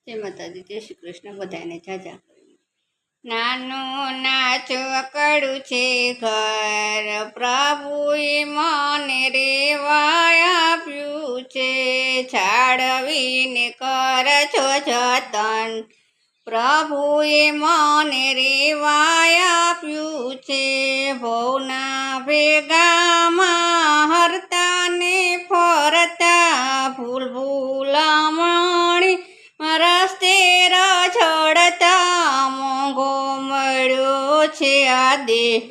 જય માતાજી, જય શ્રી કૃષ્ણ. બધાને જાજા નાનું નાચકડું છે ઘર, પ્રભુએ મને રેવાય આપ્યું છે. જાળવીને કર છો જતન, પ્રભુએ મને રેવાય આપ્યું છે. ભવના ભેગામાં હરતા ને ફરતા, ભૂલ ભૂલામણી રસ્તે રઝળતા, મોંઘો મળ્યો છે આ દેહ,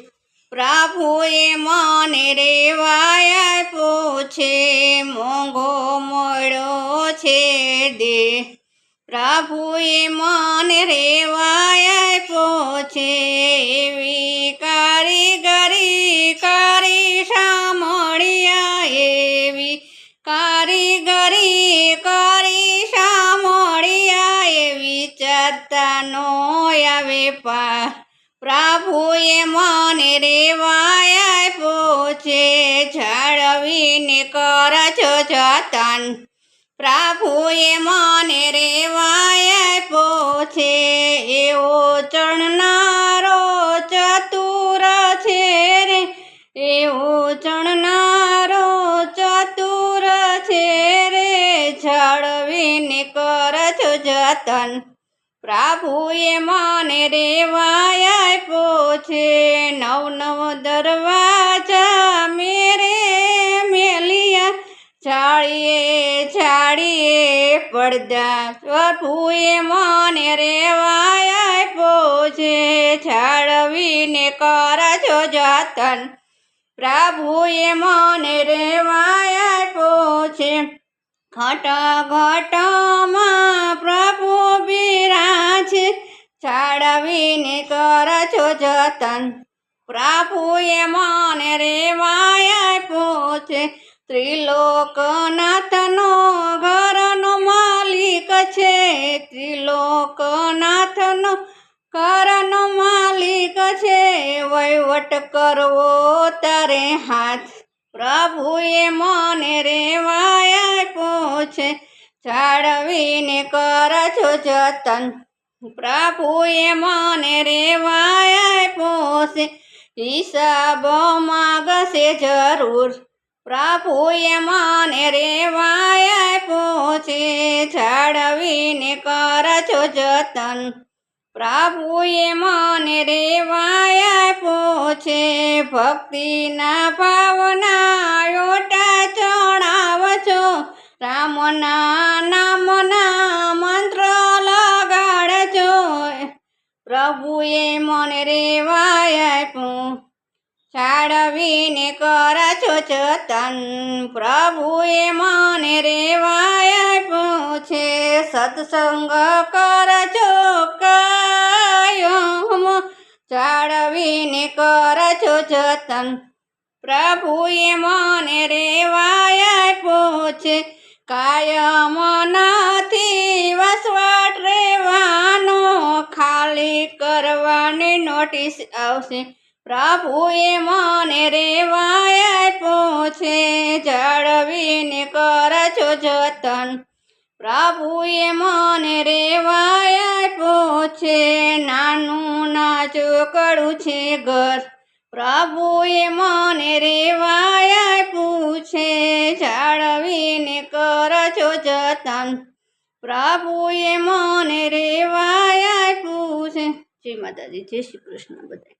પ્રભુએ મને રેવાય આપ્યો છે. મોંઘો મળ્યો છે દેહ, પ્રભુએ મને રેવાય આપ્યો છે. એવી કારીગરી કરી સાંભળ્યા, એવી કારીગરી કરી સાંભળ્યા, એ વિચારતા નો આવે પાર, પ્રભુએ મને રેવાય આપ્યો છે. જાળવીને કરજો જતન, પ્રભુએ મને રેવાય આપ્યો છે. એવો ચણનારો ચતુર છે રે, એવો ચણનારો ચતુર છે રે, જાળવીને કરજો જતન, પ્રભુએ મને રેવાય આપ્યો છે. નવ નવ દરવાજા મેરે મેલિયા, જાળીએ જાળીએ પડદા, પ્રભુએ મને રેવાય આપ્યો છે. જાળવીને કરજો જતન, પ્રભુએ મને રેવાય આપ્યો છે. ઘટ ઘટમાં પ્રભુ બિરાજે, જાળવીને કરજો જતન, પ્રભુએ મને રેવાય આપ્યો છે. ત્રિલોકનાથનો ઘરનો માલિક છે, ત્રિલોકનાથનો ઘરનો માલિક છે. વહીવટ કરવો તારે હાથ, પ્રભુએ મને રેવાય આપ્યો છે. જાળવીને કરજો જતન, પ્રભુએ મને રેવાય આપ્યો છે. હિસાબ માગશે જરૂર, પ્રભુએ મને રેવાય આપ્યો છે. જાળવીને કરજો જતન, પ્રભુએ મને રેવાય આપ્યો છે. ભક્તિના ભાવના યોટા ચણાવજો, રામના નામના મંત્ર લગાડજો, પ્રભુએ મને રેવાય આપ્યું. જાળવીને કરજો જતન, પ્રભુએ મને રેવાય આપ્યું છે. સત્સંગ કરજો કાયમ, જાળવીને કરજો જતન, પ્રભુએ મને રેવાય આપ્યો છે. કાયમ નથી વસવાટ રહેવાનો, ખાલી કરવાની નોટિસ આવશે, પ્રભુએ મને રેવાય આપ્યો છે. જાળવીને કરજો જતન, પ્રભુએ મને રેવાય આપ્યો છે. નાનું નાચકડું છે ઘર, પ્રભુએ મને રેવાય આપ્યું છે. જાળવીને કરજો જતન, પ્રભુએ મને રેવાય આપ્યું છે. જય માતાજી, જય શ્રી કૃષ્ણ. બધા